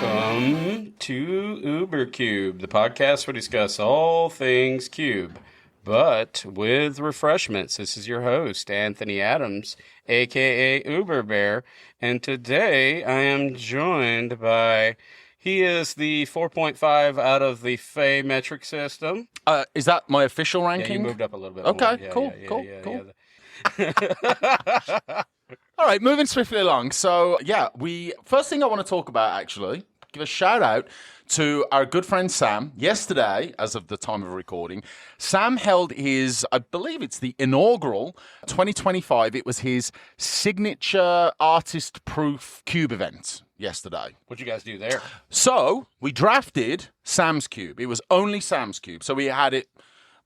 Welcome to Uber Cube, the podcast where we discuss all things Cube, but with refreshments. This is your host, Anthony Adams, aka Uber Bear, and today I am joined by, he is the 4.5 out of the Fey metric system. Is that my official ranking? Yeah, you moved up a little bit. Okay, cool. All right, moving swiftly along. So, first thing I want to talk about, actually, give a shout out to our good friend Sam. Yesterday, as of the time of recording, Sam held his, I believe it's the inaugural 2025. It was his signature artist-proof cube event yesterday. What'd you guys do there? So, we drafted Sam's cube. It was only Sam's cube. So, we had it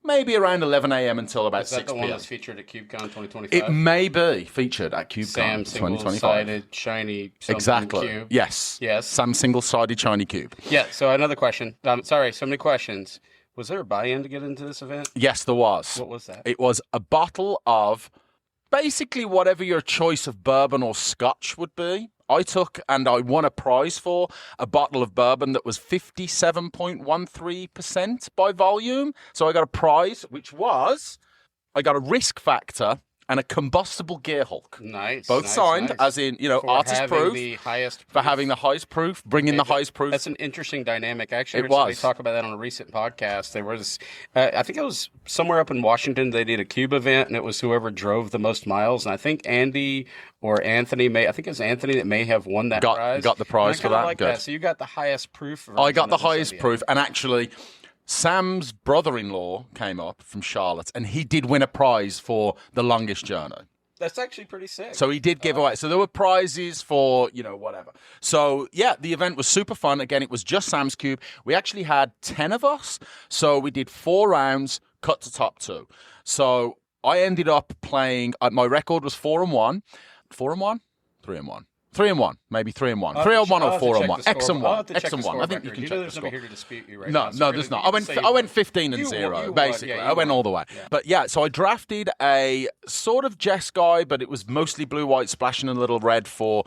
maybe around 11 a.m. until about 6 p.m. Is that the one that's featured at CubeCon 2025? It may be featured at CubeCon Sam 2025. single-sided shiny Exactly. cube. Yes. Yes. Sam single-sided shiny cube. Yeah, so another question. Sorry, so many questions. Was there a buy-in to get into this event? Yes, there was. What was that? It was a bottle of basically whatever your choice of bourbon or scotch would be. I took and I won a prize for a bottle of bourbon that was 57.13% by volume. So I got a prize, which was, I got a risk factor and a combustible gear hulk. Nice. Both signed, as in, for artist proof. The highest proof. For having the highest proof, bringing the highest proof. That's an interesting dynamic. I actually heard It somebody was. talk about that on a recent podcast. There was, I think it was somewhere up in Washington, they did a Cube event, and it was whoever drove the most miles. And I think Andy or Anthony I think it was Anthony that may have won that prize. Got the prize for that. Like Good. that. So you got the highest proof. I got the highest proof, and actually, Sam's brother-in-law came up from Charlotte, and he did win a prize for the longest journey. That's actually pretty sick. So he did give away. So there were prizes for, whatever. So, yeah, the event was super fun. Again, it was just Sam's Cube. We actually had 10 of us. So we did 4 rounds, cut to top 2. So I ended up playing, my record was 4-1. 4-1? 3-1. 3-1, maybe 3-1. 3-1 or 4-1. X and 1. X and 1. I think you can check the score. Here to dispute you right no, now. No, there's not. I went 15-0, basically. I went all the way. Yeah. But yeah, so I drafted a sort of Jess guy, but it was mostly blue, white, splashing a little red for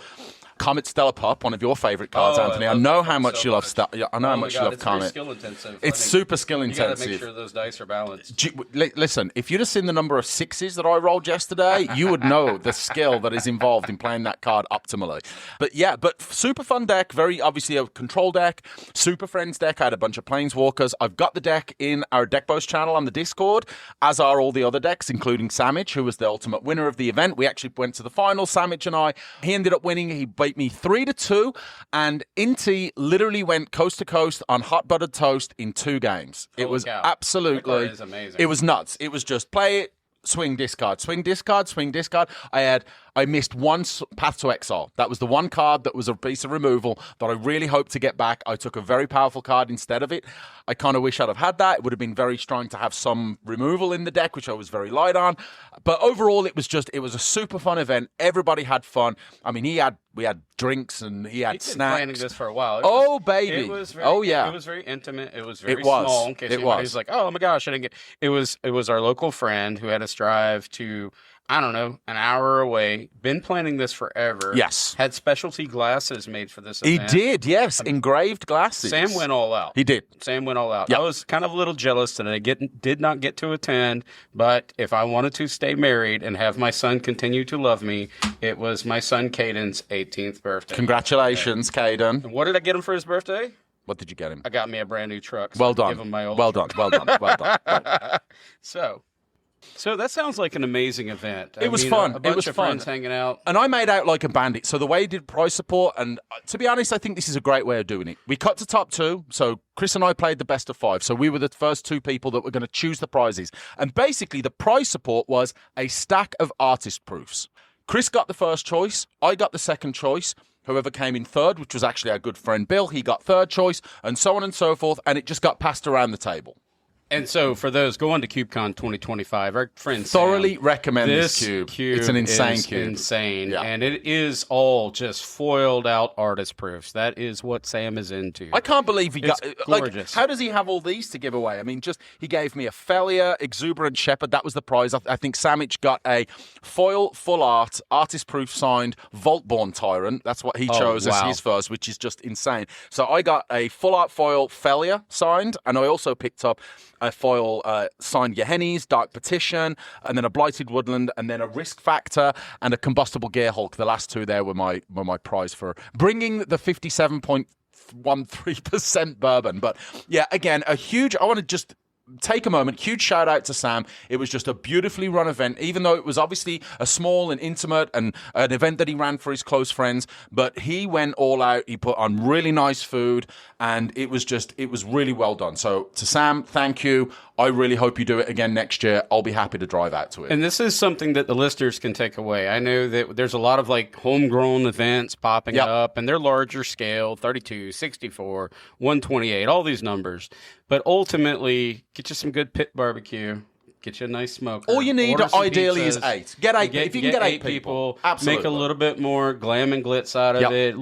Comet Stellar Pup, one of your favorite cards, Anthony. I know how much you love I know how much you love Comet. It's skill intensive. It's super skill intensive. You got to make sure those dice are balanced. Listen, if you'd have seen the number of 6s that I rolled yesterday, you would know the skill that is involved in playing that card optimally. But yeah, super fun deck. Very obviously a control deck. Super Friends deck. I had a bunch of Planeswalkers. I've got the deck in our Deck Boast channel on the Discord, as are all the other decks, including Samich, who was the ultimate winner of the event. We actually went to the final, Samich and I. He ended up winning. He beat me 3-2, and Inti literally went coast to coast on hot buttered toast in 2 games. It was absolutely, that card is amazing. It was nuts. It was just play it, swing, discard, swing, discard, swing, discard. I missed one Path to Exile. That was the one card that was a piece of removal that I really hoped to get back. I took a very powerful card instead of it. I kind of wish I'd have had that. It would have been very strong to have some removal in the deck, which I was very light on. But overall, it was a super fun event. Everybody had fun. I mean, we had drinks and he had snacks. Been planning this for a while. Baby. It was very, yeah. It was very intimate. It was very small. In case anybody's like, oh my gosh, I didn't get. It was our local friend who had us drive to, I don't know, an hour away. Been planning this forever. Yes. Had specialty glasses made for this event. He did, yes. Engraved glasses. Sam went all out. He did. Sam went all out. Yep. I was kind of a little jealous that I did not get to attend, but if I wanted to stay married and have my son continue to love me, it was my son Caden's 18th birthday. Congratulations, Caden. And what did I get him for his birthday? What did you get him? I got me a brand new truck. So well done. Give him my old well truck. done. Well done. So that sounds like an amazing event. It was fun. A bunch it was of fun. friends hanging out. And I made out like a bandit. So the way he did prize support, and to be honest, I think this is a great way of doing it. We cut to top 2. So Chris and I played the best of 5. So we were the first 2 people that were going to choose the prizes. And basically the prize support was a stack of artist proofs. Chris got the first choice. I got the second choice. Whoever came in third, which was actually our good friend Bill, he got third choice, and so on and so forth. And it just got passed around the table. And so, for those going to KubeCon 2025, our friend Thoroughly Sam, recommend this cube. It's an insane is cube. insane, Yeah. and it is all just foiled out artist proofs. That is what Sam is into. I can't believe he got gorgeous. How does he have all these to give away? I mean, just he gave me a Felia Exuberant Shepherd. That was the prize. I think Samich got a foil full art artist proof signed Voltborn Tyrant. That's what he chose as his first, which is just insane. So I got a full art foil Felia signed, and I also picked up a foil signed Yehennies, Dark Petition, and then a Blighted Woodland, and then a Risk Factor and a Combustible Gearhulk. The last two there were my prize for bringing the 57.13% bourbon. But yeah, again, I want to just take a moment. Huge shout out to Sam. It was just a beautifully run event, even though it was obviously a small and intimate and an event that he ran for his close friends. But he went all out. He put on really nice food, and it was really well done. So to Sam, thank you. I really hope you do it again next year. I'll be happy to drive out to it. And this is something that the listeners can take away. I know that there's a lot of like homegrown events popping up, and they're larger scale, 32, 64, 128, all these numbers. But ultimately, get you some good pit barbecue. Get you a nice smoker. All you need ideally is 8. Get 8. If you can get 8 people, absolutely. Make a little bit more glam and glitz out of it.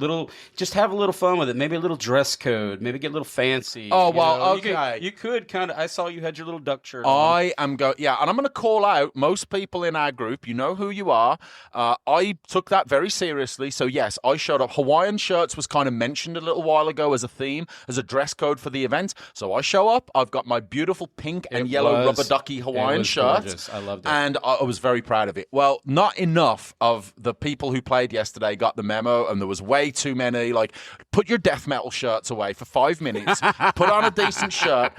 Just have a little fun with it. Maybe a little dress code. Maybe get a little fancy. Oh, well, okay. You could kind of. I saw you had your little duck shirt on. And I'm going to call out most people in our group. You know who you are. I took that very seriously. So yes, I showed up. Hawaiian shirts was kind of mentioned a little while ago as a theme, as a dress code for the event. So I show up. I've got my beautiful pink and yellow rubber ducky Hawaiian shirt. Gorgeous. I loved it. And I was very proud of it. Well, not enough of the people who played yesterday got the memo, and there was way too many. Like, put your death metal shirts away for 5 minutes, put on a decent shirt,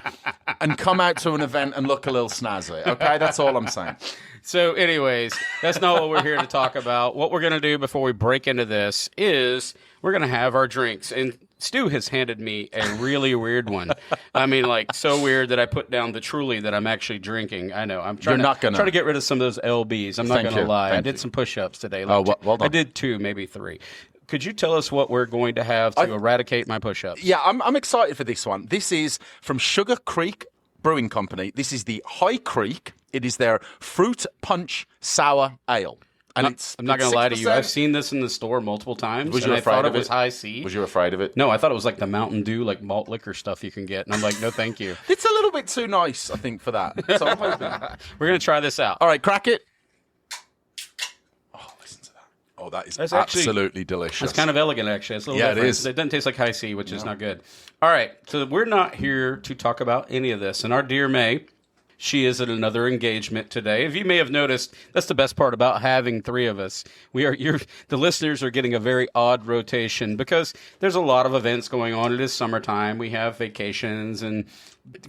and come out to an event and look a little snazzy. Okay, that's all I'm saying. So anyways, that's not what we're here to talk about. What we're going to do before we break into this is we're going to have our drinks. And Stu has handed me a really weird one. I mean, like, so weird that I put down the Truly that I'm actually drinking. I know. I'm trying to get rid of some of those LBs. I'm not going to lie. I did some push-ups today. Well done. I did 2, maybe 3. Could you tell us what we're going to have to eradicate my push-ups? Yeah, I'm excited for this one. This is from Sugar Creek Brewing Company. This is the High Creek. It is their Fruit Punch Sour Ale. And I'm not going to lie to you. I've seen this in the store multiple times. Was you afraid I thought of it was high C. Was you afraid of it? No, I thought it was like the Mountain Dew, like malt liquor stuff you can get. And I'm like, no, thank you. It's a little bit too nice, I think, for that. So I'm hoping. We're going to try this out. All right, crack it. Oh, listen to that. Oh, that's absolutely delicious. It's kind of elegant, actually. It's a little different. It is. It doesn't taste like high C, which is not good. All right, so we're not here to talk about any of this. And our dear May, she is at another engagement today. If you may have noticed, that's the best part about having 3 of us. The listeners are getting a very odd rotation because there's a lot of events going on. It is summertime. We have vacations and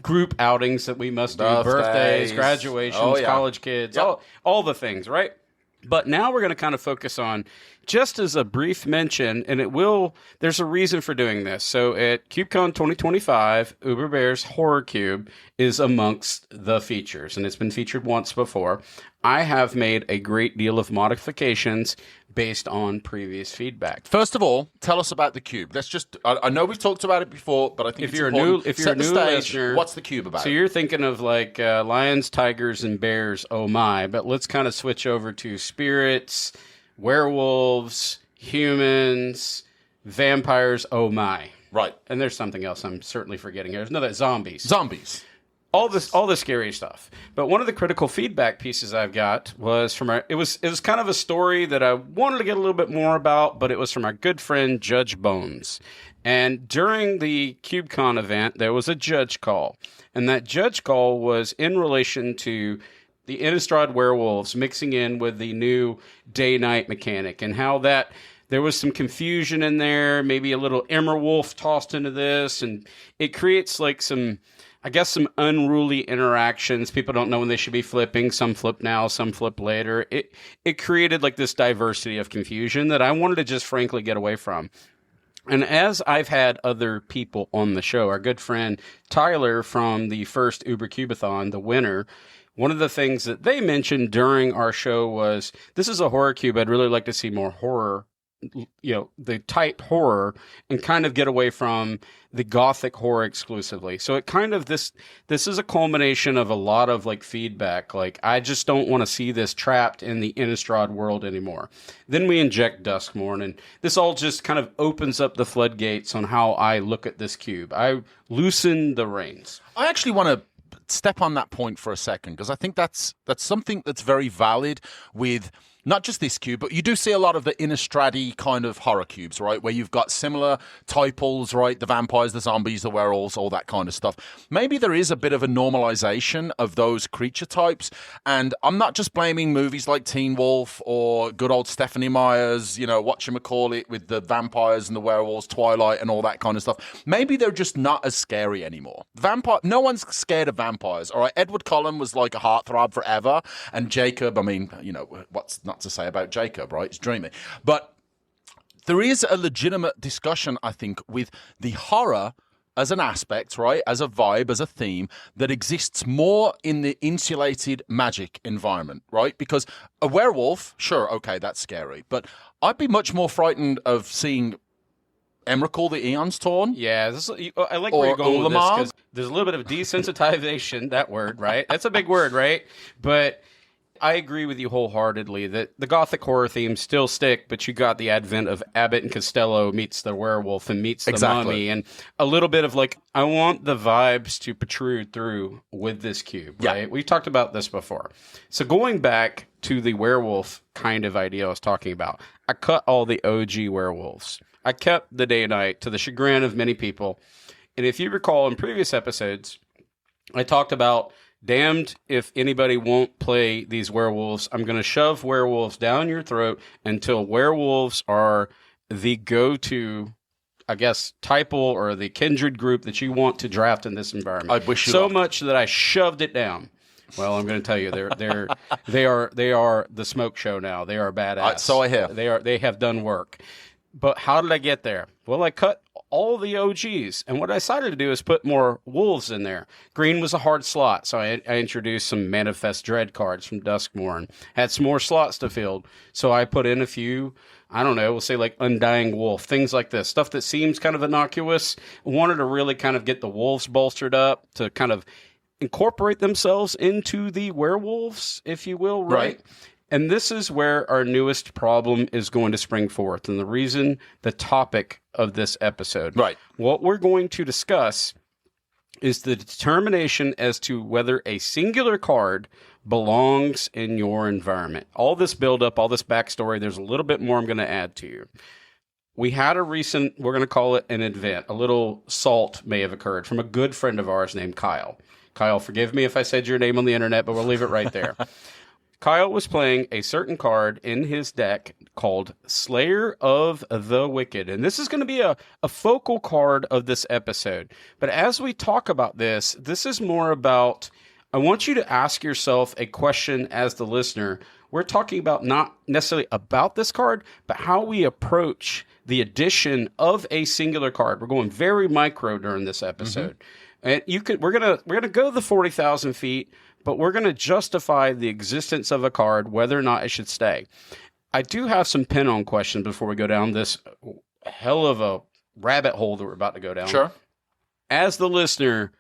group outings that we must do. Birthdays, graduations, college kids, all the things, right? But now we're going to kind of focus on, just as a brief mention, and there's a reason for doing this. So at KubeCon 2025, Uber Bear's Horror Cube is amongst the features, and it's been featured once before. I have made a great deal of modifications based on previous feedback. First of all, tell us about the cube. Let's I know we've talked about it before, but I think if you're a new listener, what's the cube about? So you're thinking of like lions, tigers, and bears, oh my, but let's kind of switch over to spirits, werewolves, humans, vampires, oh my. Right. And there's something else I'm certainly forgetting. There's another zombies. All the scary stuff. But one of the critical feedback pieces I've got was from it was kind of a story that I wanted to get a little bit more about, but it was from our good friend Judge Bones. And during the KubeCon event, there was a judge call. And that judge call was in relation to the Innistrad werewolves mixing in with the new day-night mechanic, and how that there was some confusion in there, maybe a little Emmerwolf tossed into this, and it creates like some unruly interactions. People don't know when they should be flipping. Some flip now, some flip later. It created like this diversity of confusion that I wanted to just frankly get away from. And as I've had other people on the show, our good friend Tyler from the first Uber Cubathon, the winner, one of the things that they mentioned during our show was, this is a horror cube. I'd really like to see more horror the type horror and kind of get away from the gothic horror exclusively. So it kind of this is a culmination of a lot of like feedback. Like, I just don't want to see this trapped in the Innistrad world anymore. Then we inject Duskmourn, and this all just kind of opens up the floodgates on how I look at this cube. I loosen the reins. I actually want to step on that point for a second, because I think that's something that's very valid with not just this cube, but you do see a lot of the Innistrad-y kind of horror cubes, right? Where you've got similar typals, right? The vampires, the zombies, the werewolves, all that kind of stuff. Maybe there is a bit of a normalization of those creature types. And I'm not just blaming movies like Teen Wolf or good old Stephanie Meyer's, whatchamacallit, with the vampires and the werewolves, Twilight and all that kind of stuff. Maybe they're just not as scary anymore. No one's scared of vampires, all right? Edward Cullen was like a heartthrob forever. And Jacob, what's not to say about Jacob, right? It's dreamy. But there is a legitimate discussion, I think, with the horror as an aspect, right? As a vibe, as a theme that exists more in the insulated magic environment, right? Because a werewolf, sure, okay, that's scary. But I'd be much more frightened of seeing Emrakul the Aeon's Torn. Yeah, I like where you're going with this, because there's a little bit of desensitization, that word, right? That's a big word, right? But I agree with you wholeheartedly that the gothic horror themes still stick, but you got the advent of Abbott and Costello meets the werewolf and meets the mummy, and a little bit of like, I want the vibes to protrude through with this cube, right? Yeah. We've talked about this before. So going back to the werewolf kind of idea I was talking about, I cut all the OG werewolves. I kept the day-night to the chagrin of many people. And if you recall in previous episodes, I talked about damned if anybody won't play these werewolves. I'm going to shove werewolves down your throat until werewolves are the go-to, I guess, typal or the kindred group that you want to draft in this environment. I wish you so luck. much that I shoved it down. Well, I'm going to tell you, they are the smoke show now. They are badass. So I hear. They have done work. But how did I get there? Well, I cut all the OGs. And what I decided to do is put more wolves in there. Green was a hard slot, so I introduced some Manifest Dread cards from Duskmourn. Had some more slots to fill, so I put in a few, I don't know, we'll say like Undying Wolf, things like this. Stuff that seems kind of innocuous. I wanted to really kind of get the wolves bolstered up to kind of incorporate themselves into the werewolves, if you will, right? And this is where our newest problem is going to spring forth, and the reason, the topic of this episode. Right. What we're going to discuss is the determination as to whether a singular card belongs in your environment. All this build-up, all this backstory, there's a little bit more I'm going to add to you. We had a recent, we're going to call it an event, a little salt may have occurred from a good friend of ours named Kyle. Kyle, forgive me if I said your name on the internet, but we'll leave it right there. Kyle was playing a certain card in his deck called Slayer of the Wicked. And this is going to be a focal card of this episode. But as we talk about this is more about, I want you to ask yourself a question as the listener. We're talking about not necessarily about this card, but how we approach the addition of a singular card. We're going very micro during this episode. Mm-hmm. And we're gonna go the 40,000 feet, but we're going to justify the existence of a card, whether or not it should stay. I do have some pin-on questions before we go down this hell of a rabbit hole that we're about to go down. Sure. As the listener,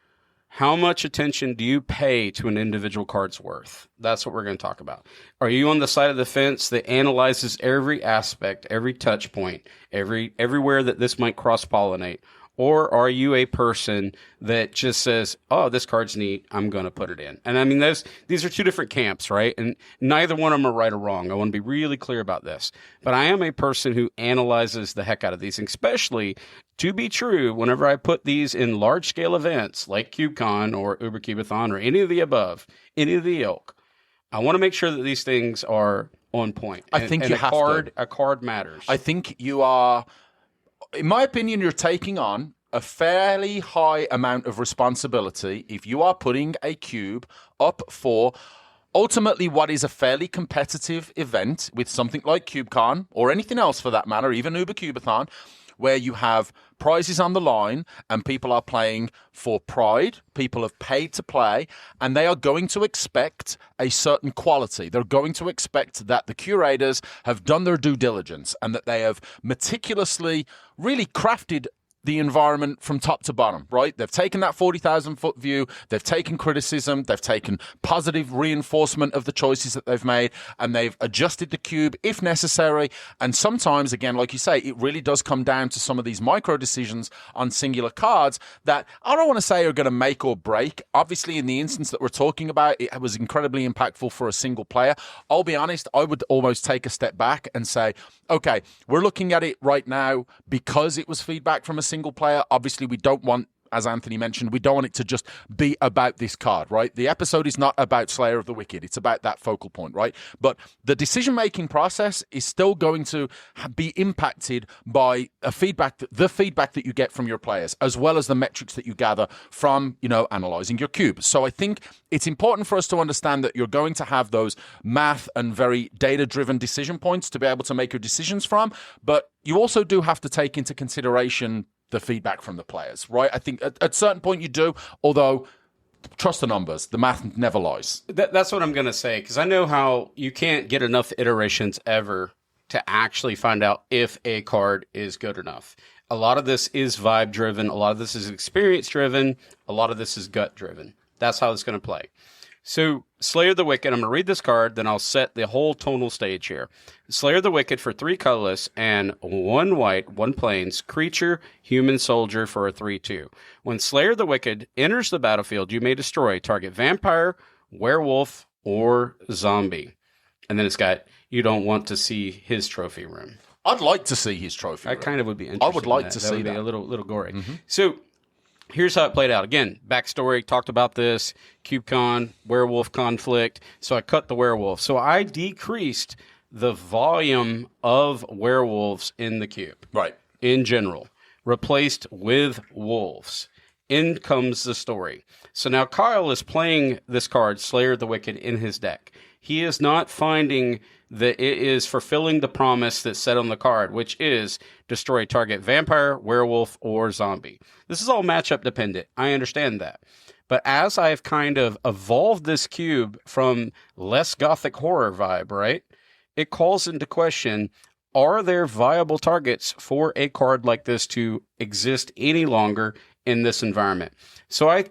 how much attention do you pay to an individual card's worth? That's what we're going to talk about. Are you on the side of the fence that analyzes every aspect, every touch point, everywhere that this might cross-pollinate? Or are you a person that just says, oh, this card's neat, I'm going to put it in? And I mean, these are two different camps, right? And neither one of them are right or wrong. I want to be really clear about this. But I am a person who analyzes the heck out of these, especially to be true, whenever I put these in large-scale events like CubeCon or Ubercubathon or any of the above, any of the ilk, I want to make sure that these things are on point. I think you have to. A card matters. I think you are... In my opinion, you're taking on a fairly high amount of responsibility if you are putting a cube up for ultimately what is a fairly competitive event with something like CubeCon or anything else for that matter, even Ubercubathon, where you have prizes on the line and people are playing for pride. People have paid to play and they are going to expect a certain quality. They're going to expect that the curators have done their due diligence and that they have meticulously really crafted the environment from top to bottom, right? They've taken that 40,000 foot view, they've taken criticism, they've taken positive reinforcement of the choices that they've made, and they've adjusted the cube if necessary. And sometimes, again, like you say, it really does come down to some of these micro decisions on singular cards that I don't want to say are going to make or break. Obviously, in the instance that we're talking about, it was incredibly impactful for a single player. I'll be honest, I would almost take a step back and say, okay, we're looking at it right now because it was feedback from a single player. Obviously, we don't want, as Anthony mentioned, we don't want it to just be about this card, right? The episode is not about Slayer of the Wicked. It's about that focal point, right? But the decision-making process is still going to be impacted by the feedback that you get from your players, as well as the metrics that you gather from, analyzing your cube. So I think it's important for us to understand that you're going to have those math and very data-driven decision points to be able to make your decisions from, but you also do have to take into consideration the feedback from the players, right? I think at a certain point you do, although trust the numbers. The math never lies. That's what I'm going to say, because I know how you can't get enough iterations ever to actually find out if a card is good enough. A lot of this is vibe driven. A lot of this is experience driven. A lot of this is gut driven. That's how it's going to play. So Slayer the Wicked, I'm going to read this card, then I'll set the whole tonal stage here. Slayer the Wicked for 3 colorless and 1 white, 1 plains, creature, human soldier for a 3/2. When Slayer the Wicked enters the battlefield, you may destroy target vampire, werewolf, or zombie. And then it's got, you don't want to see his trophy room. I'd like to see his trophy room. I kind of would be interested. I would like to see that. that. Would be a little gory. Mm-hmm. So here's how it played out. Again, backstory, talked about this, CubeCon, werewolf conflict. So I cut the werewolf. So I decreased the volume of werewolves in the cube. Right. In general. Replaced with wolves. In comes the story. So now Kyle is playing this card, Slayer the Wicked, in his deck. He is not finding that it is fulfilling the promise that's set on the card, which is destroy target vampire, werewolf, or zombie. This is all matchup dependent. I understand that. But as I've kind of evolved this cube from less gothic horror vibe, right? It calls into question, are there viable targets for a card like this to exist any longer in this environment? So I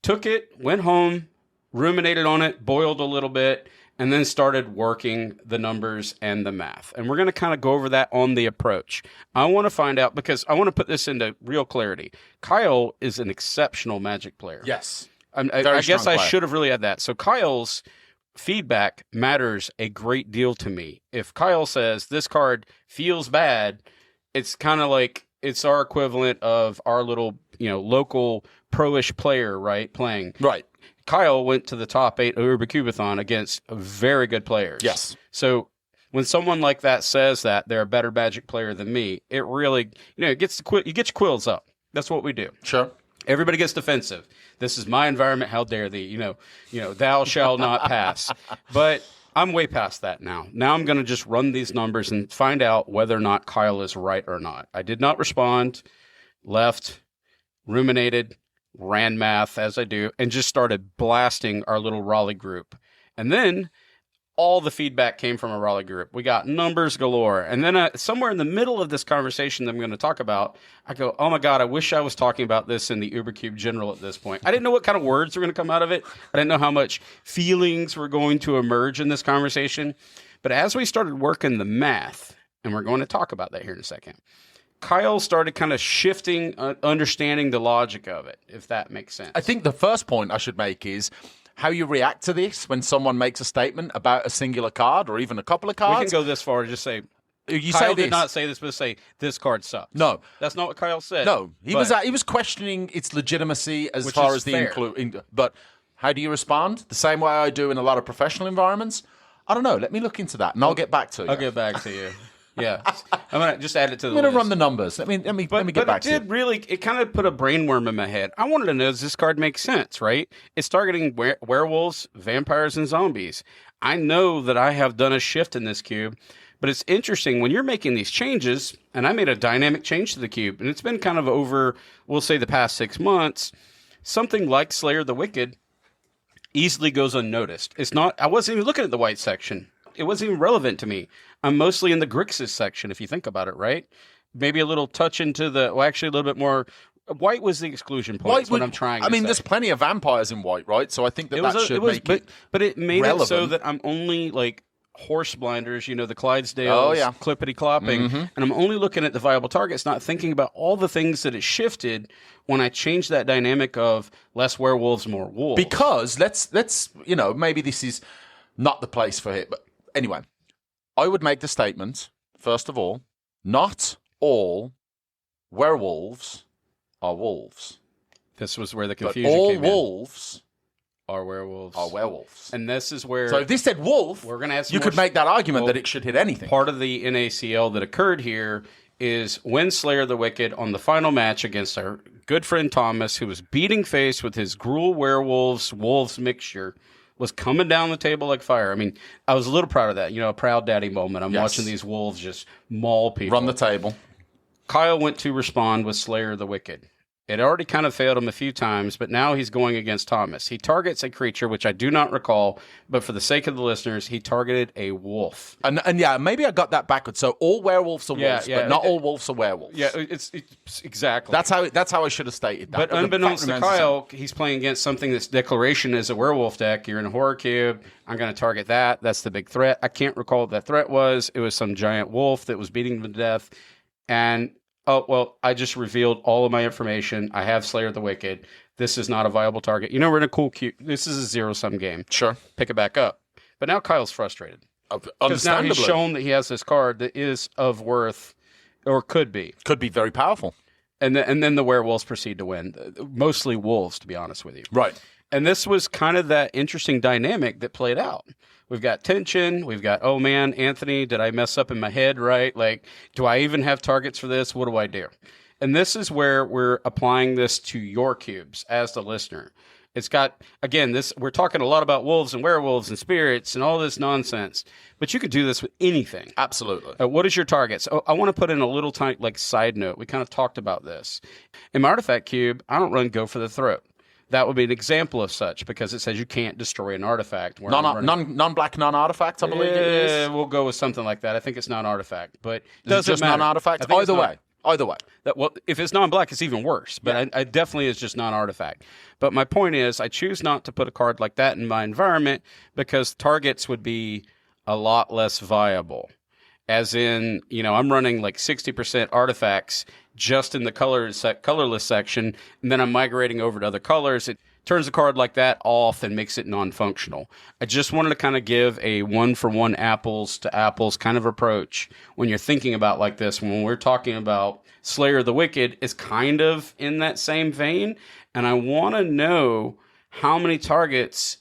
took it, went home, ruminated on it, boiled a little bit, and then started working the numbers and the math. And we're going to kind of go over that on the approach. I want to find out, because I want to put this into real clarity. Kyle is an exceptional Magic player. Yes. I guess I should have really had that. So Kyle's feedback matters a great deal to me. If Kyle says this card feels bad, it's kind of like it's our equivalent of our little, local pro-ish player, right, playing. Right. Kyle went to the top 8 Ubercubathon against very good players. Yes. So when someone like that says that they're a better Magic player than me, it really, it gets you get your quills up. That's what we do. Sure. Everybody gets defensive. This is my environment. How dare thee? Thou shall not pass. But I'm way past that now. Now I'm going to just run these numbers and find out whether or not Kyle is right or not. I did not respond, left, ruminated, ran math as I do, and just started blasting our little Raleigh group. And then all the feedback came from a Raleigh group. We got numbers galore. And then somewhere in the middle of this conversation that I'm going to talk about, I go, oh my God, I wish I was talking about this in the Ubercube General at this point. I didn't know what kind of words were going to come out of it. I didn't know how much feelings were going to emerge in this conversation. But as we started working the math, and we're going to talk about that here in a second, Kyle started kind of shifting, understanding the logic of it, if that makes sense. I think the first point I should make is how you react to this when someone makes a statement about a singular card or even a couple of cards. We can go this far and just say, you Kyle say this. did not say this, but say, this card sucks. No. That's not what Kyle said. No. He was questioning its legitimacy as Which far is as the fair. But how do you respond? The same way I do in a lot of professional environments? I don't know. Let me look into that, and I'll get back to you. I'll get back to you. Yeah, I'm gonna just add it to the I'm going list. to run the numbers. Let me get back to you. But it did really, it kind of put a brainworm in my head. I wanted to know, does this card make sense, right? It's targeting werewolves, vampires, and zombies. I know that I have done a shift in this cube But it's interesting when you're making these changes, and I made a dynamic change to the cube, and it's been kind of over, we'll say, the past 6 months. Something like Slayer of the Wicked easily goes unnoticed. It's not, I wasn't even looking at the white section. It wasn't even relevant to me. I'm mostly in the Grixis section, if you think about it, right? Maybe a little touch into actually a little bit more. White was the exclusion point. What I'm trying to say. there's plenty of vampires in white, right? So I think that should make it but it made relevant. it so that I'm only like horse blinders, the Clydesdales, clippity-clopping, and I'm only looking at the viable targets, not thinking about all the things that it shifted when I changed that dynamic of less werewolves, more wolves. Because let's maybe this is not the place for it, but anyway, I would make the statement, first of all, not all werewolves are wolves. This was where the confusion but all came in. wolves are werewolves. Are werewolves. And this is where... So if this said wolf, we're gonna have you could make that argument that it should hit anything. Part of the NACL that occurred here is when Slayer of the Wicked, on the final match against our good friend Thomas, who was beating face with his Gruul werewolves wolves mixture, was coming down the table like fire. I mean, I was a little proud of that. A proud daddy moment. I'm watching these wolves just maul people. Run the table. Kyle went to respond with Slayer of the Wicked. It already kind of failed him a few times, but now he's going against Thomas. He targets a creature, which I do not recall, but for the sake of the listeners, he targeted a wolf. And yeah, maybe I got that backwards. So all werewolves are wolves, but not all wolves are werewolves. Yeah, it's exactly. That's how I should have stated that. But unbeknownst to Kyle, he's playing against something that's declaration is a werewolf deck. You're in a horror cube. I'm going to target that. That's the big threat. I can't recall what that threat was. It was some giant wolf that was beating him to death. And oh, well, I just revealed all of my information. I have Slayer of the Wicked. This is not a viable target. We're in a cool cube. This is a zero-sum game. Sure. Pick it back up. But now Kyle's frustrated. Because now Understandably. he's shown that he has this card that is of worth, or could be. Could be very powerful. And then the werewolves proceed to win. Mostly wolves, to be honest with you. Right. And this was kind of that interesting dynamic that played out. We've got tension. We've got, oh man, Anthony, did I mess up in my head, right? Like, do I even have targets for this? What do I do? And this is where we're applying this to your cubes as the listener. It's got, again, we're talking a lot about wolves and werewolves and spirits and all this nonsense, but you could do this with anything. Absolutely. What is your target? So I want to put in a little tiny, side note. We kind of talked about this. In my artifact cube, I don't run go for the throat. That would be an example of such because it says you can't destroy an artifact. Non-black, non-artifact, I believe it is. We'll go with something like that. I think it's non-artifact, but it doesn't matter. Non-artifact? Either way. If it's non-black, it's even worse, but I definitely is just non-artifact. But my point is I choose not to put a card like that in my environment because targets would be a lot less viable. As in, I'm running 60% artifacts just in the colorless section, and then I'm migrating over to other colors. It turns a card like that off and makes it non-functional. I just wanted to kind of give a one-for-one apples to apples kind of approach when you're thinking about like this. When we're talking about Slayer of the Wicked, is kind of in that same vein, and I want to know how many targets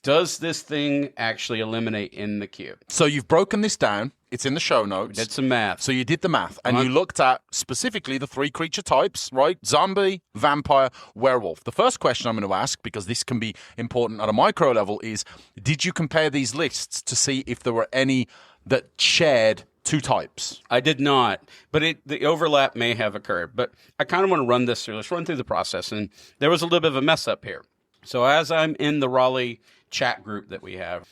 does this thing actually eliminate in the cube? So you've broken this down. It's in the show notes. We did some math. So you did the math, and you looked at specifically the 3 creature types, right? Zombie, vampire, werewolf. The first question I'm going to ask, because this can be important at a micro level, is did you compare these lists to see if there were any that shared 2 types? I did not, but the overlap may have occurred. But I kind of want to run this through. Let's run through the process. And there was a little bit of a mess up here. So as I'm in the Raleigh chat group that we have.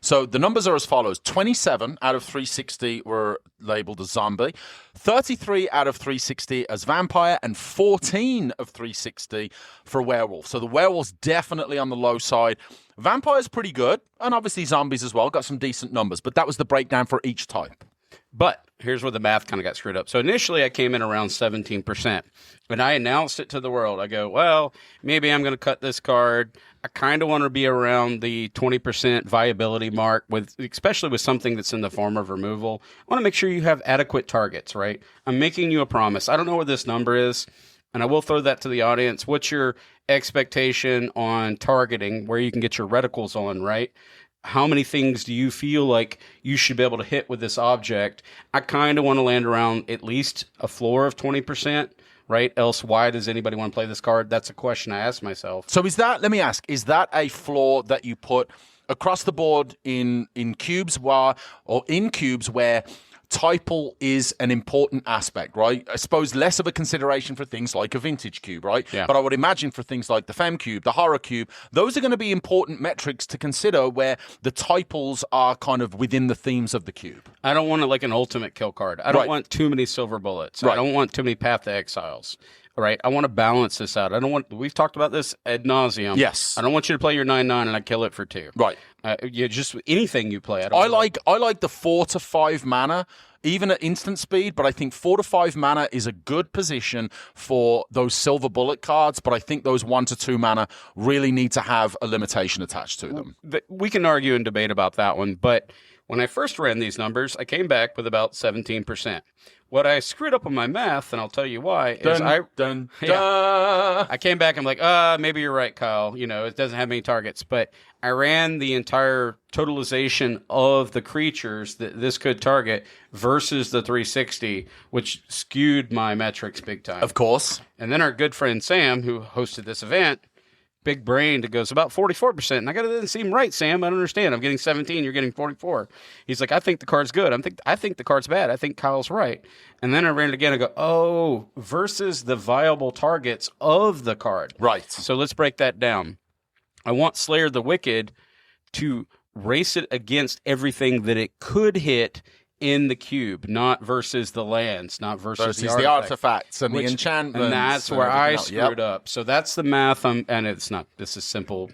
So the numbers are as follows. 27 out of 360 were labeled as zombie, 33 out of 360 as vampire, and 14 of 360 for werewolf. So the werewolf's definitely on the low side. Vampire's pretty good, and obviously zombies as well. Got some decent numbers, but that was the breakdown for each type. But here's where the math kind of got screwed up. So initially I came in around 17%. And I announced it to the world. I go, well, maybe I'm going to cut this card. I kind of want to be around the 20% viability mark, especially with something that's in the form of removal. I want to make sure you have adequate targets, right? I'm making you a promise. I don't know what this number is, and I will throw that to the audience. What's your expectation on targeting, where you can get your reticles on, right? How many things do you feel like you should be able to hit with this object? I kind of want to land around at least a floor of 20%, right? Else, why does anybody want to play this card? That's a question I ask myself. So let me ask, is that a floor that you put across the board in cubes where typal is an important aspect, right? I suppose less of a consideration for things like a vintage cube, right? Yeah. But I would imagine for things like the Fem cube, the Horror cube, those are going to be important metrics to consider where the typals are kind of within the themes of the cube. I don't want an ultimate kill card. I don't want too many silver bullets. I don't want too many Path to Exiles. Right, I want to balance this out. We've talked about this ad nauseum. Yes. I don't want you to play your 9/9 and I kill it for 2. Right. Just anything you play. I like the 4 to 5 mana, even at instant speed, but I think 4 to 5 mana is a good position for those silver bullet cards, but I think those 1 to 2 mana really need to have a limitation attached to them. We can argue and debate about that one, but when I first ran these numbers, I came back with about 17%. What I screwed up on my math, and I'll tell you why, is I came back, I'm like, maybe you're right, Kyle. It doesn't have many targets. But I ran the entire totalization of the creatures that this could target versus the 360, which skewed my metrics big time. Of course. And then our good friend Sam, who hosted this event, big brained, goes about 44%. And that doesn't seem right, Sam. I don't understand. I'm getting 17. You're getting 44. He's like, I think the card's good. I think the card's bad. I think Kyle's right. And then I ran it again and go, versus the viable targets of the card. Right. So let's break that down. I want Slayer the Wicked to race it against everything that it could hit in the cube, not versus the lands, not versus the artifacts and the enchantments. And that's where I screwed up. So that's the math. And it's not, this is simple.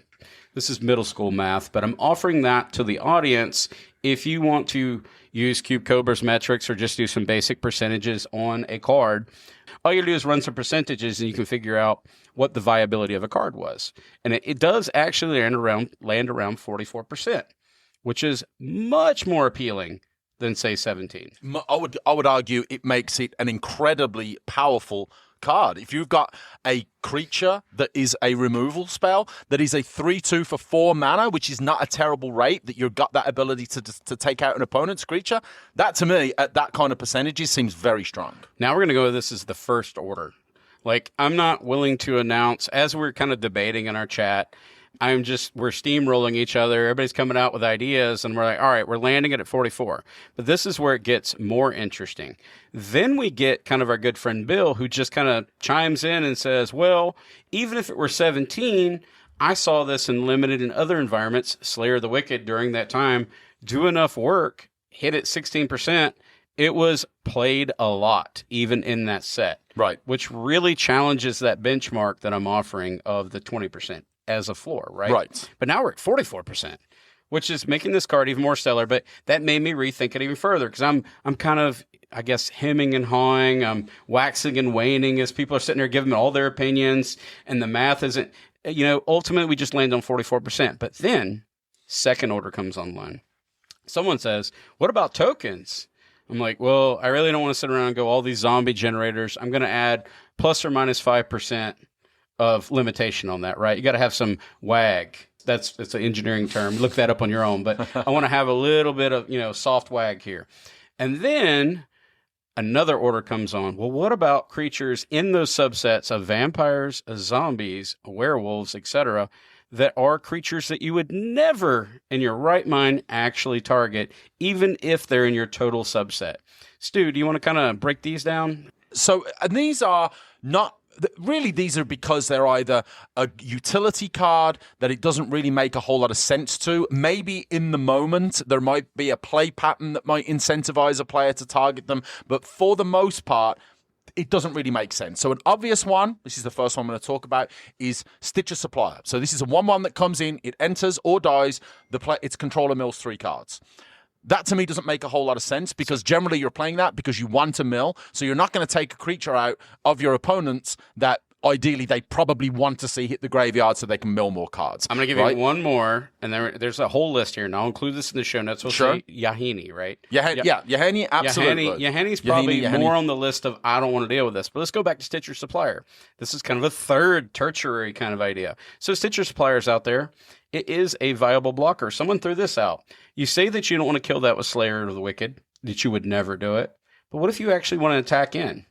This is middle school math, but I'm offering that to the audience. If you want to use Cube Cobra's metrics or just do some basic percentages on a card, all you do is run some percentages and you can figure out what the viability of a card was. And it does actually land around 44%, which is much more appealing than, say, 17. I would argue it makes it an incredibly powerful card. If you've got a creature that is a removal spell, that is a 3/2 for 4 mana, which is not a terrible rate, that you've got that ability to take out an opponent's creature, that to me, at that kind of percentages, seems very strong. Now we're going to go with this as the first order. I'm not willing to announce, as we're kind of debating in our chat, we're steamrolling each other. Everybody's coming out with ideas, and we're like, all right, we're landing it at 44. But this is where it gets more interesting. Then we get kind of our good friend Bill, who just kind of chimes in and says, well, even if it were 17, I saw this in limited and other environments, Slayer the Wicked during that time, do enough work, hit it 16%. It was played a lot, even in that set. Right. Which really challenges that benchmark that I'm offering of the 20%. As a floor, right? Right. But now we're at 44%, which is making this card even more stellar. But that made me rethink it even further because I'm kind of, I guess, hemming and hawing, waxing and waning as people are sitting there giving me all their opinions, and the math isn't, ultimately we just land on 44%. But then second order comes online. Someone says, what about tokens? I'm like, well, I really don't want to sit around and go all these zombie generators. I'm going to add plus or minus 5%. Of limitation on that, right? You got to have some WAG. That's an engineering term. Look that up on your own. But I want to have a little bit of, soft WAG here. And then another order comes on. Well, what about creatures in those subsets of vampires, zombies, werewolves, etc., that are creatures that you would never in your right mind actually target, even if they're in your total subset? Stu, do you want to kind of break these down? So, and these are not... Really, these are because they're either a utility card that it doesn't really make a whole lot of sense to. Maybe in the moment, there might be a play pattern that might incentivize a player to target them. But for the most part, it doesn't really make sense. So an obvious one, this is the first one I'm going to talk about, is Stitcher Supplier. So this is a 1/1 that comes in, it enters or dies, its controller mills 3 cards. That, to me, doesn't make a whole lot of sense because generally you're playing that because you want to mill. So you're not going to take a creature out of your opponents that ideally they probably want to see hit the graveyard so they can mill more cards. I'm going to give you one more, and there's a whole list here, and I'll include this in the show notes. We'll say Yahini, right? Yahini, absolutely. Yahini's probably more on the list of I don't want to deal with this. But let's go back to Stitcher Supplier. This is kind of a third tertiary kind of idea. So Stitcher Supplier's out there. It is a viable blocker. Someone threw this out. You say that you don't want to kill that with Slayer of the Wicked, that you would never do it. But what if you actually want to attack in?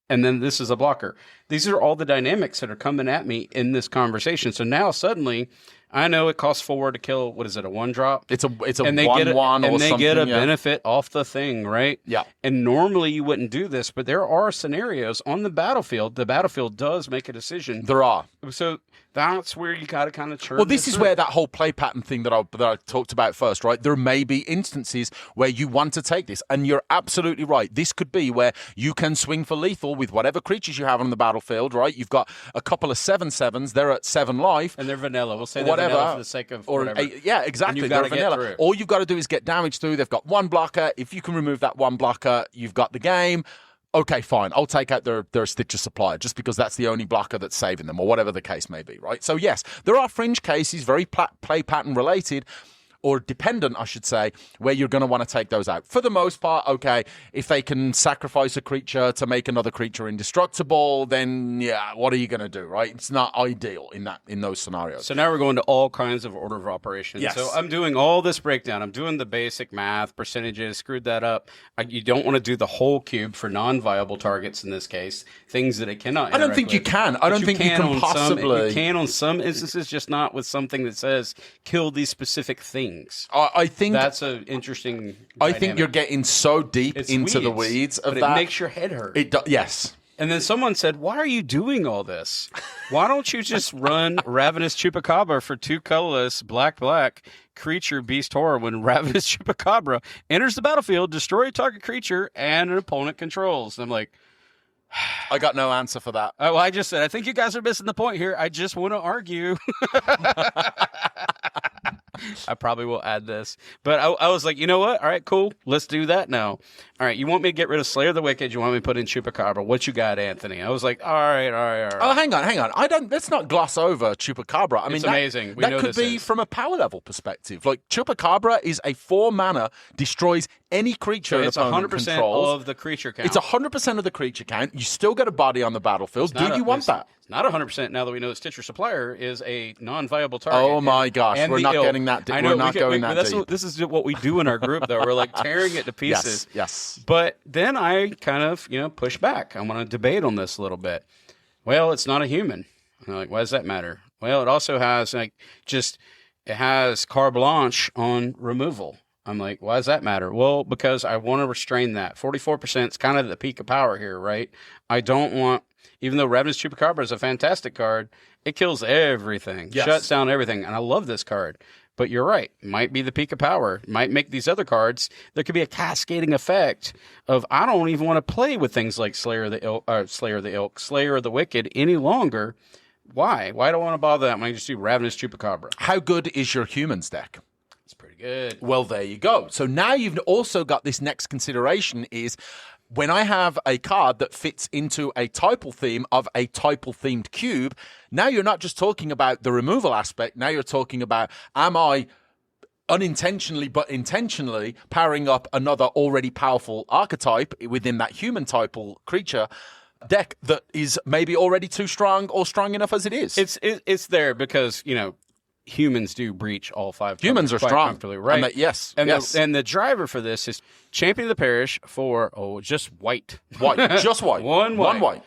And then this is a blocker. These are all the dynamics that are coming at me in this conversation. So now suddenly I know it costs 4 to kill. What is it? A 1-drop. It's a and they 1/1 get or and they something. get a yeah. benefit off the thing, right? Yeah. And normally you wouldn't do this, but there are scenarios on the battlefield. The battlefield does make a decision. There are. So that's where you got to kind of churn. Well, this is where that whole play pattern thing that I talked about first, right? There may be instances where you want to take this, and you're absolutely right. This could be where you can swing for lethal with whatever creatures you have on the battlefield, right? You've got a couple of 7/7s. They're at 7 life. And they're vanilla. We'll say they're Whatever. vanilla for the sake of whatever. Yeah, exactly. And you've They're got to get vanilla. through. All you've got to do is get damage through. They've got 1 blocker. If you can remove that 1 blocker, you've got the game. Okay, fine. I'll take out their Stitcher supplier just because that's the only blocker that's saving them, or whatever the case may be, right? So yes, there are fringe cases, very play pattern related, or dependent, I should say, where you're going to want to take those out. For the most part, okay, if they can sacrifice a creature to make another creature indestructible, then yeah, what are you going to do, right? It's not ideal in those scenarios. So now we're going to all kinds of order of operations. Yes. So I'm doing all this breakdown. I'm doing the basic math, percentages, screwed that up. You don't want to do the whole cube for non-viable targets in this case, things that it cannot I don't think you can. I don't think you can on possibly. You can on some instances, just not with something that says kill these specific things. I think That's an interesting. I think dynamic. you're getting so deep It's into the weeds of but that. It makes your head hurt. Yes. And then someone said, "Why are you doing all this? Why don't you just run Ravenous Chupacabra for 2 colorless, black creature beast horror when Ravenous Chupacabra enters the battlefield, destroy a target creature and an opponent controls?" And I'm like, I got no answer for that. oh, well, I just said, I think you guys are missing the point here. I just want to argue. I probably will add this. But I was like, you know what? All right, cool. Let's do that now. All right, you want me to get rid of Slayer the Wicked? You want me to put in Chupacabra? What you got, Anthony? I was like, all right. Oh, hang on. Let's not gloss over Chupacabra. I mean, It's amazing. We that know could this be is. from a power level perspective. Like, Chupacabra is a 4 mana, destroys any creature So an it's opponent 100% controls. of the creature count. It's 100% of the creature count. You still get a body on the battlefield. Do you want that? It's not 100% now that we know that Stitcher Supplier is a non-viable target. Oh my gosh, And we're the not ilk. getting that deep. I know, We're not going that that's deep. This is what we do in our group, though. We're like tearing it to pieces. Yes. But then I kind of, push back. I want to debate on this a little bit. Well, it's not a human. I'm like, why does that matter? Well, it also has it has carte blanche on removal. I'm like, why does that matter? Well, because I want to restrain that. 44% is kind of the peak of power here, right? I don't want, even though Ravenous Chupacabra is a fantastic card, it kills everything, shuts down everything, and I love this card. But you're right, might be the peak of power, might make these other cards. There could be a cascading effect of I don't even want to play with things like Slayer of the Wicked any longer. Why? Why do I want to bother that when I just do Ravenous Chupacabra? How good is your humans deck? It's pretty good. Well, there you go. So now you've also got this next consideration is when I have a card that fits into a typal theme of a typal themed cube, now you're not just talking about the removal aspect. Now you're talking about, am I unintentionally but intentionally powering up another already powerful archetype within that human typal creature deck that is maybe already too strong or strong enough as it is? It's there because, humans do breach all 5 Humans are quite strong, comfortably, right? And yes. And the driver for this is Champion of the Parish for just white. Just white. One white.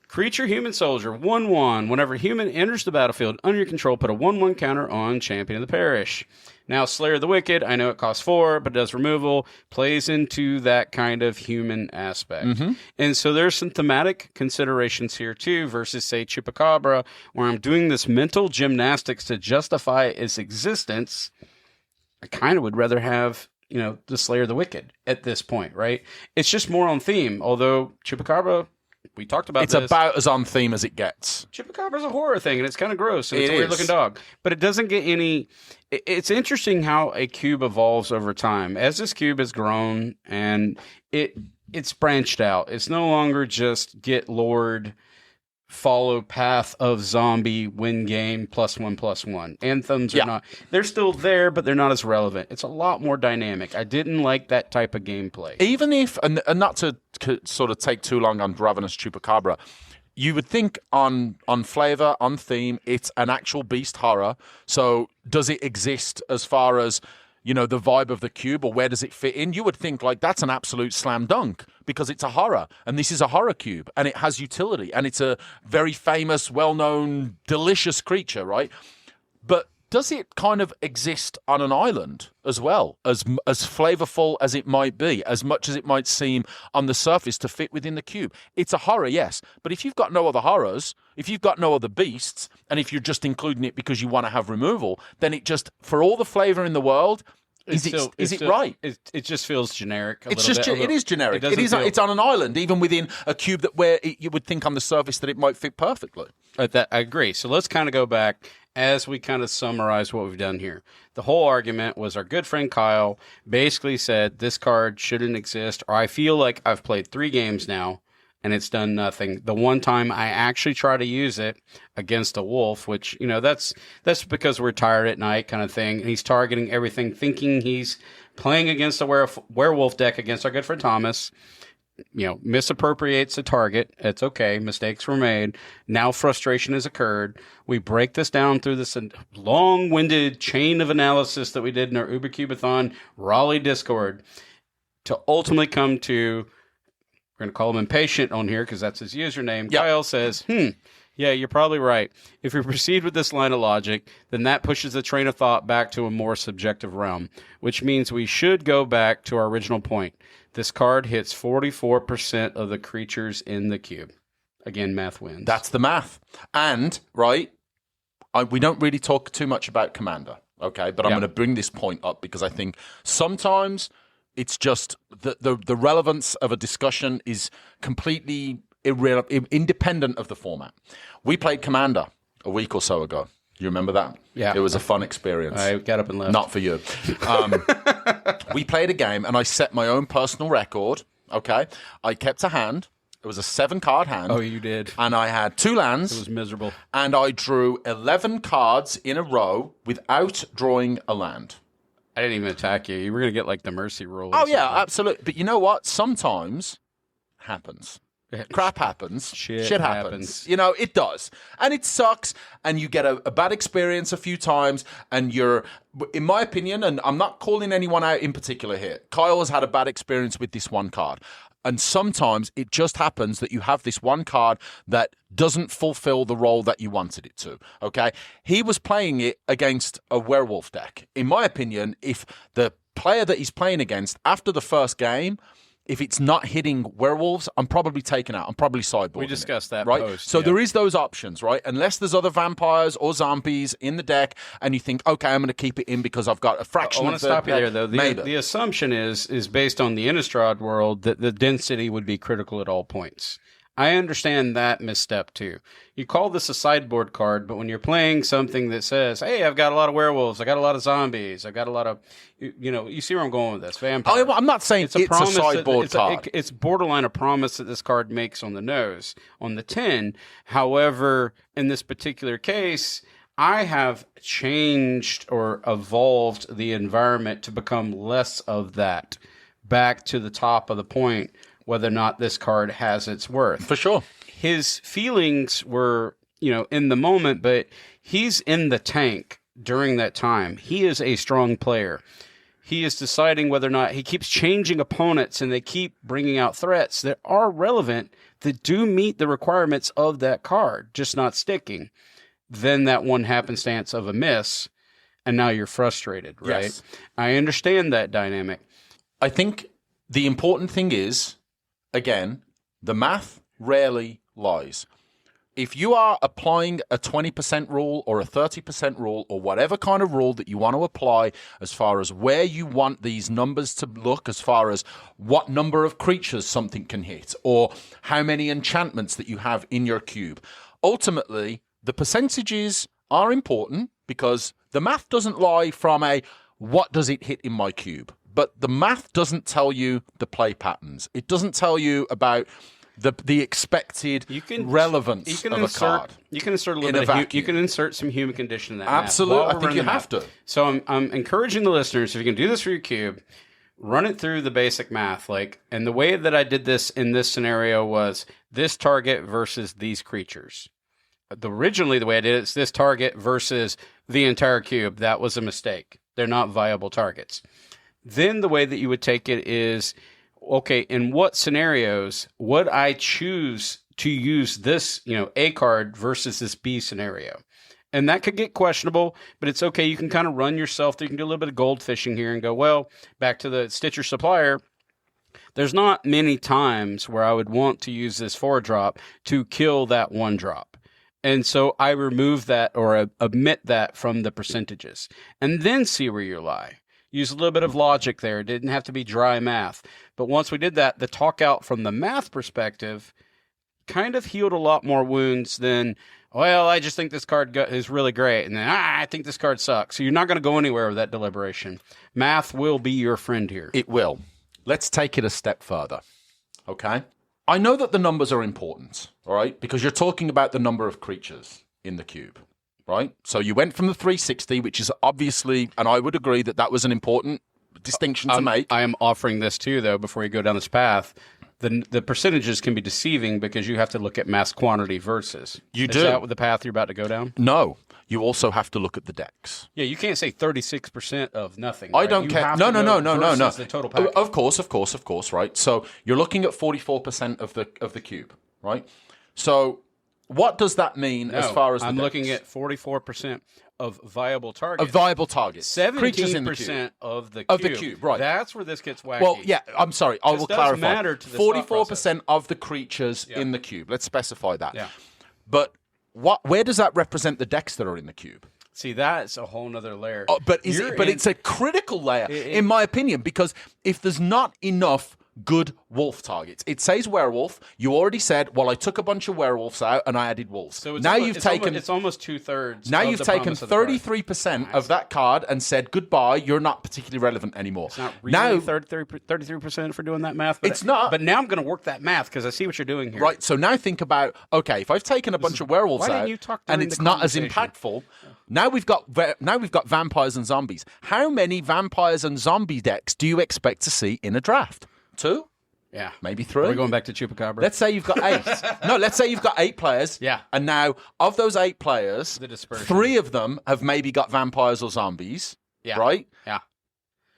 Creature human soldier 1/1. Whenever human enters the battlefield under your control, put a 1/1 counter on Champion of the Parish. Now, Slayer of the Wicked, I know it costs 4, but it does removal, plays into that kind of human aspect. Mm-hmm. And so there's some thematic considerations here, too, versus, say, Chupacabra, where I'm doing this mental gymnastics to justify its existence. I kind of would rather have, the Slayer of the Wicked at this point, right? It's just more on theme, although Chupacabra, we talked about It's this. about as on theme as it gets. Chupacabra's a horror thing, and it's kind of gross, and it's It a is. weird-looking dog. But it doesn't get any... It's interesting how a cube evolves over time. As this cube has grown, and it's branched out. It's no longer just get Lord, follow path of zombie, win game, +1/+1. Anthems are not... They're still there, but they're not as relevant. It's a lot more dynamic. I didn't like that type of gameplay. Even if, and not to sort of take too long on Ravenous Chupacabra, you would think on flavor, on theme, it's an actual beast horror. So does it exist as far as, the vibe of the cube, or where does it fit in? You would think like that's an absolute slam dunk because it's a horror, and this is a horror cube, and it has utility, and it's a very famous, well-known, delicious creature, right? But does it kind of exist on an island as well, as flavorful as it might be, as much as it might seem on the surface to fit within the cube? It's a horror, yes, but if you've got no other horrors, if you've got no other beasts, and if you're just including it because you want to have removal, then it just, for all the flavor in the world, is it right? It just feels generic. It is generic. It's on an island, even within a cube where you would think on the surface that it might fit perfectly. I agree. So let's kind of go back as we kind of summarize what we've done here. The whole argument was our good friend Kyle basically said this card shouldn't exist, or I feel like I've played 3 games now and it's done nothing. The one time I actually try to use it against a wolf, which, that's because we're tired at night kind of thing, and he's targeting everything, thinking he's playing against a werewolf deck against our good friend Thomas. Misappropriates the target. It's okay. Mistakes were made. Now frustration has occurred. We break this down through this long-winded chain of analysis that we did in our Ubercubathon Raleigh Discord to ultimately come to, we're going to call him Impatient on here because that's his username. Yep. Kyle says, yeah, you're probably right. If we proceed with this line of logic, then that pushes the train of thought back to a more subjective realm, which means we should go back to our original point. This card hits 44% of the creatures in the cube. Again, math wins. That's the math. And, right, we don't really talk too much about Commander, okay? But I'm going to bring this point up because I think sometimes it's just the relevance of a discussion is completely independent of the format. We played Commander a week or so ago. You remember that? Yeah. It was a fun experience. I got up and left. Not for you. We played a game, and I set my own personal record, okay? I kept a hand. It was a 7-card hand. Oh, you did. And I had 2 lands. It was miserable. And I drew 11 cards in a row without drawing a land. I didn't even attack you. You were going to get, like, the mercy roll. Oh, yeah, absolutely. But you know what? Sometimes happens. Crap happens. Shit happens. It does. And it sucks. And you get a bad experience a few times. And you're, in my opinion, and I'm not calling anyone out in particular here, Kyle has had a bad experience with this one card. And sometimes it just happens that you have this one card that doesn't fulfill the role that you wanted it to. Okay? He was playing it against a werewolf deck. In my opinion, if the player that he's playing against after the first game, if it's not hitting werewolves, I'm probably taken out. I'm probably sideboarding. We discussed that right? post. So there is those options, right? Unless there's other vampires or zombies in the deck, and you think, okay, I'm going to keep it in because I've got a fraction. I want to stop you there, though. The assumption is based on the Innistrad world that the density would be critical at all points. I understand that misstep too. You call this a sideboard card, but when you're playing something that says, hey, I've got a lot of werewolves, I got a lot of zombies, I've got a lot of, you see where I'm going with this. Vampire. Oh, I'm not saying it's a sideboard card. It's borderline a promise that this card makes on the nose, on the tin. However, in this particular case, I have changed or evolved the environment to become less of that, back to the top of the point, whether or not this card has its worth. For sure. His feelings were, in the moment, but he's in the tank during that time. He is a strong player. He is deciding whether or not he keeps changing opponents and they keep bringing out threats that are relevant, that do meet the requirements of that card, just not sticking. Then that one happenstance of a miss, and now you're frustrated, right? Yes. I understand that dynamic. I think the important thing is, again, the math rarely lies. If you are applying a 20% rule or a 30% rule or whatever kind of rule that you want to apply as far as where you want these numbers to look, as far as what number of creatures something can hit or how many enchantments that you have in your cube, ultimately, the percentages are important because the math doesn't lie from a what does it hit in my cube. But the math doesn't tell you the play patterns. It doesn't tell you about the expected relevance of a card. You can insert a little bit. You can insert some human condition in that. Absolutely, I think you have to. So I'm encouraging the listeners, if you can do this for your cube, run it through the basic math. And the way that I did this in this scenario was this target versus these creatures. Originally, the way I did it is this target versus the entire cube. That was a mistake. They're not viable targets. Then the way that you would take it is, okay, in what scenarios would I choose to use this, A card versus this B scenario? And that could get questionable, but it's okay. You can kind of run yourself. You can do a little bit of gold fishing here and go, well, back to the Stitcher supplier. There's not many times where I would want to use this 4-drop to kill that 1-drop. And so I remove that or omit that from the percentages and then see where you lie. Use a little bit of logic there. It didn't have to be dry math. But once we did that, the talk out from the math perspective kind of healed a lot more wounds than, well, I just think this card is really great. And then, I think this card sucks. So you're not going to go anywhere with that deliberation. Math will be your friend here. It will. Let's take it a step further, okay? I know that the numbers are important, all right? Because you're talking about the number of creatures in the cube, right? So you went from the 360, which is obviously, and I would agree that was an important distinction to make. I am offering this too, though, before you go down this path. The percentages can be deceiving because you have to look at mass quantity versus. You do. Is that the path you're about to go down? No. You also have to look at the decks. Yeah, you can't say 36% of nothing. I don't care. No. The total package. Of course, right? So you're looking at 44% of the cube, right? So what does that mean as far as the I'm decks? looking at 44% of viable targets. Of viable targets. 17% of the cube. Right. That's where this gets wacky. Well, yeah, I'm sorry. I will clarify. Matter to this 44% of the creatures in the cube. Let's specify that. Yeah. But where does that represent the decks that are in the cube? See, that's a whole nother layer. But it's a critical layer, in my opinion, because if there's not enough good wolf targets, it says werewolf. You already said, well, I took a bunch of werewolves out and I added wolves. So now you've taken it's almost 2/3. Now you've taken 33% of that card and said goodbye. You're not particularly relevant anymore. It's not really 33% for doing that math. But it's not. But now I'm going to work that math because I see what you're doing here. Right. So now think about, okay, if I've taken a bunch of werewolves out and it's not as impactful. Now we've got vampires and zombies. How many vampires and zombie decks do you expect to see in a draft? 2? Yeah. Maybe 3? Are we going back to Chupacabra? Let's say you've got 8. No, let's say you've got 8 players. Yeah. And now, of those 8 players, 3 of them have maybe got vampires or zombies. Yeah. Right? Yeah.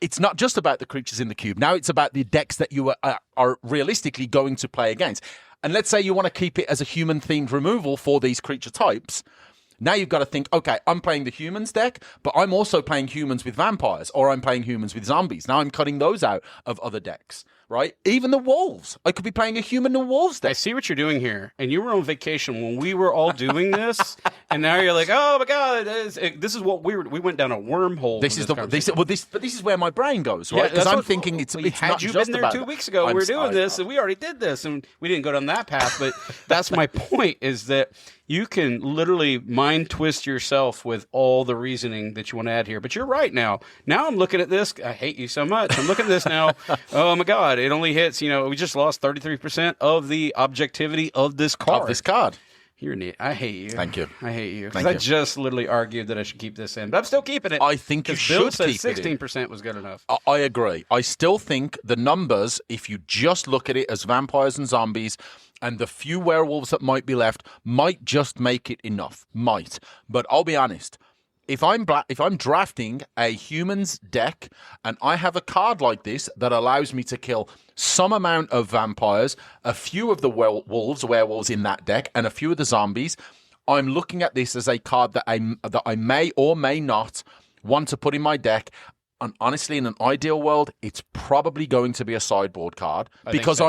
It's not just about the creatures in the cube. Now it's about the decks that you are realistically going to play against. And let's say you want to keep it as a human-themed removal for these creature types. Now you've got to think, okay, I'm playing the humans deck, but I'm also playing humans with vampires, or I'm playing humans with zombies. Now I'm cutting those out of other decks, right? Even the wolves. I could be playing a human and wolves deck. I see what you're doing here. And you were on vacation when we were all doing this, and now you're like, oh my God, this is what we went down a wormhole. This is where my brain goes, right? Because I'm thinking it's had not you just been there about 2 weeks ago. We were doing this, and we already did this, and we didn't go down that path. But that's my point: is that you can literally mind twist yourself with all the reasoning that you want to add here. But you're right now. Now I'm looking at this. I hate you so much. I'm looking at this now. Oh my God, it only hits. We just lost 33% of the objectivity of this card. You're an idiot. I hate you. Thank you. I hate you. Because I just literally argued that I should keep this in. But I'm still keeping it. I think you should Bill said keep it in. 16% was good enough. I agree. I still think the numbers, if you just look at it as vampires and zombies, and the few werewolves that might be left, might just make it enough. Might. But I'll be honest. If I'm drafting a humans deck and I have a card like this that allows me to kill some amount of vampires, a few of the werewolves in that deck, and a few of the zombies, I'm looking at this as a card that I may or may not want to put in my deck. And honestly, in an ideal world, it's probably going to be a sideboard card because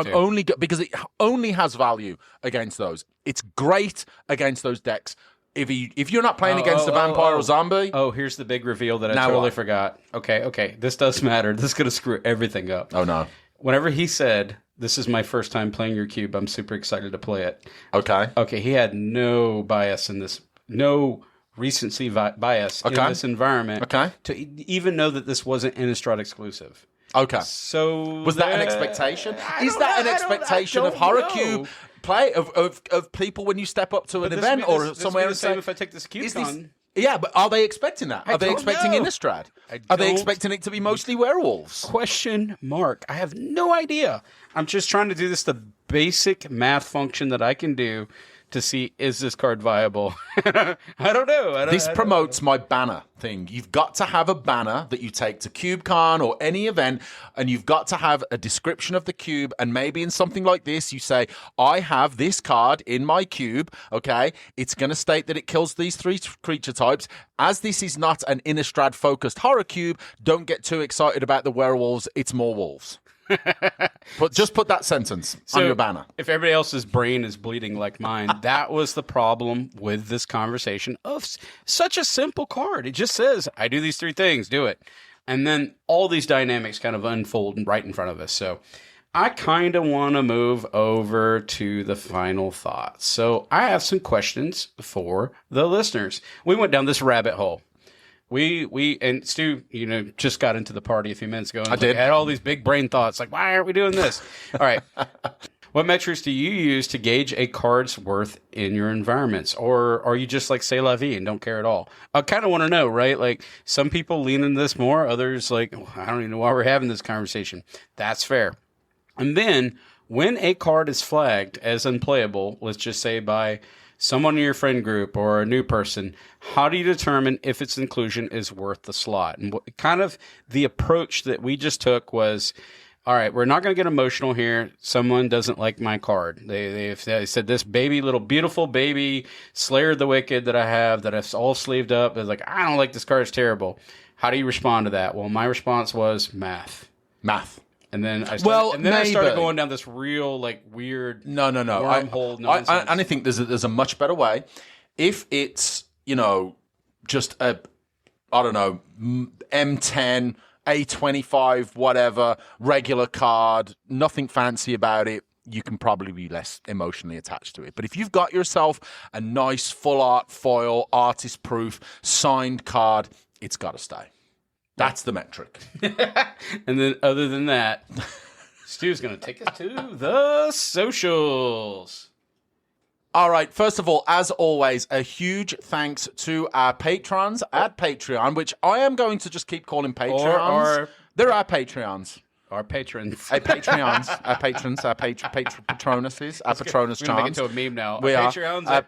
because it only has value against those. It's great against those decks. If you're not playing against a vampire or zombie... Oh, here's the big reveal that I totally forgot. Okay. This does matter. This is going to screw everything up. Oh, no. Whenever he said, this is my first time playing your cube, I'm super excited to play it. Okay, he had no bias in this. No recency bias in this environment. To even know that this wasn't Innistrad exclusive. Okay. So... Was that an expectation? Is that an expectation of Horror Cube... play of people when you step up to an event or somewhere and say, if I take this cube on. Yeah, but are they expecting that? Are they expecting Innistrad? Are they expecting it to be mostly werewolves? Question mark. I have no idea. I'm just trying to do the basic math function that I can do to see, is this card viable? I don't know. This promotes my banner thing. You've got to have a banner that you take to CubeCon or any event, and you've got to have a description of the cube. And maybe in something like this, you say, I have this card in my cube, okay? It's going to state that it kills these 3 creature types. As this is not an Innistrad-focused horror cube, don't get too excited about the werewolves. It's more wolves. But just put that sentence on your banner. If everybody else's brain is bleeding like mine, that was the problem with this conversation of such a simple card. It just says, I do these 3 things, do it. And then all these dynamics kind of unfold right in front of us. So I kind of want to move over to the final thoughts. So I have some questions for the listeners. We went down this rabbit hole. We and Stu, just got into the party a few minutes ago. And I had all these big brain thoughts, like, why aren't we doing this? All right. What metrics do you use to gauge a card's worth in your environments? Or are you just like c'est la vie and don't care at all? I kind of want to know, right? Like, some people lean into this more. Others like, I don't even know why we're having this conversation. That's fair. And then when a card is flagged as unplayable, let's just say by someone in your friend group or a new person, how do you determine if its inclusion is worth the slot? And kind of the approach that we just took was, all right, we're not going to get emotional here. Someone doesn't like my card. They said this little beautiful baby Slayer of the Wicked that I have that I've all sleeved up is like, I don't like this card. It's terrible. How do you respond to that? Well, my response was math. And then I started going down this real weird wormhole nonsense. I think there's a much better way. If it's just a M10, A25, whatever regular card, nothing fancy about it, you can probably be less emotionally attached to it. But if you've got yourself a nice full art foil, artist proof signed card, it's got to stay. That's the metric. And then other than that, Stu's going to take us to the socials. All right. First of all, as always, a huge thanks to our patrons at Patreon, which I am going to just keep calling Patreons. They're our Patreons. Our patrons. Our Patreons. Our patrons. Our patronuses. Our Patronus charms. We're going to make it to a meme now. We are. Patreons at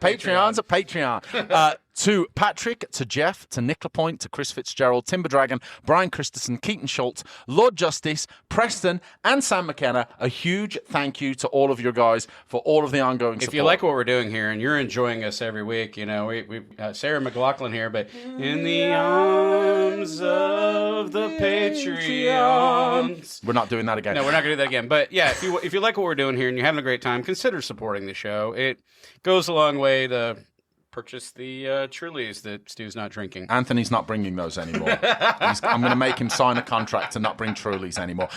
Patreon. To Patrick, to Jeff, to Nick Lapointe, to Chris Fitzgerald, Timber Dragon, Brian Christensen, Keaton Schultz, Lord Justice, Preston, and Sam McKenna, a huge thank you to all of you guys for all of the ongoing support. If you like what we're doing here and you're enjoying us every week, we Sarah McLaughlin here, but in the arms of the Patreons. We're not doing that again. No, we're not going to do that again. But yeah, if you like what we're doing here and you're having a great time, consider supporting the show. It goes a long way to purchase the Trulies that Stu's not drinking. Anthony's not bringing those anymore. I'm going to make him sign a contract to not bring Trulies anymore.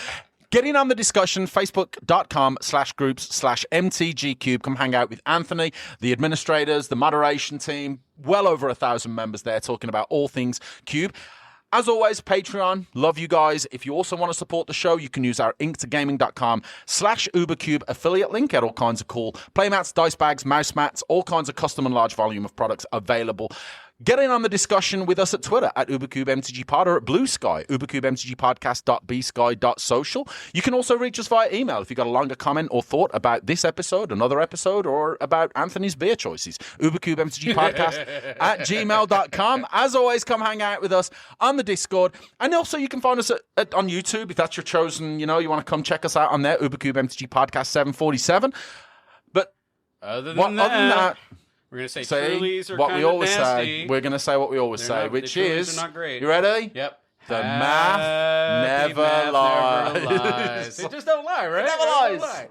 Get in on the discussion, facebook.com/groups/MTGCube. Come hang out with Anthony, the administrators, the moderation team. Well over 1,000 members there talking about all things Cube. As always, Patreon, love you guys. If you also want to support the show, you can use our inktogaming.com/UberCube affiliate link. Get all kinds of cool playmats, dice bags, mouse mats, all kinds of custom and large volume of products available. Get in on the discussion with us at Twitter at UberCubeMTGPod or at Bluesky, UberCubeMTGPodcast.bsky.social. You can also reach us via email if you've got a longer comment or thought about this episode, another episode, or about Anthony's beer choices. UberCubeMTGPodcast@gmail.com. As always, come hang out with us on the Discord. And also, you can find us on YouTube if that's your chosen, you want to come check us out on there, UberCubeMTGPodcast 747. But other than that we're going to say Trulies are what we always nasty. say. We're going to say what we always say, which is, not great. You ready? Yep. The math never lies. They just don't lie, right? It never lies.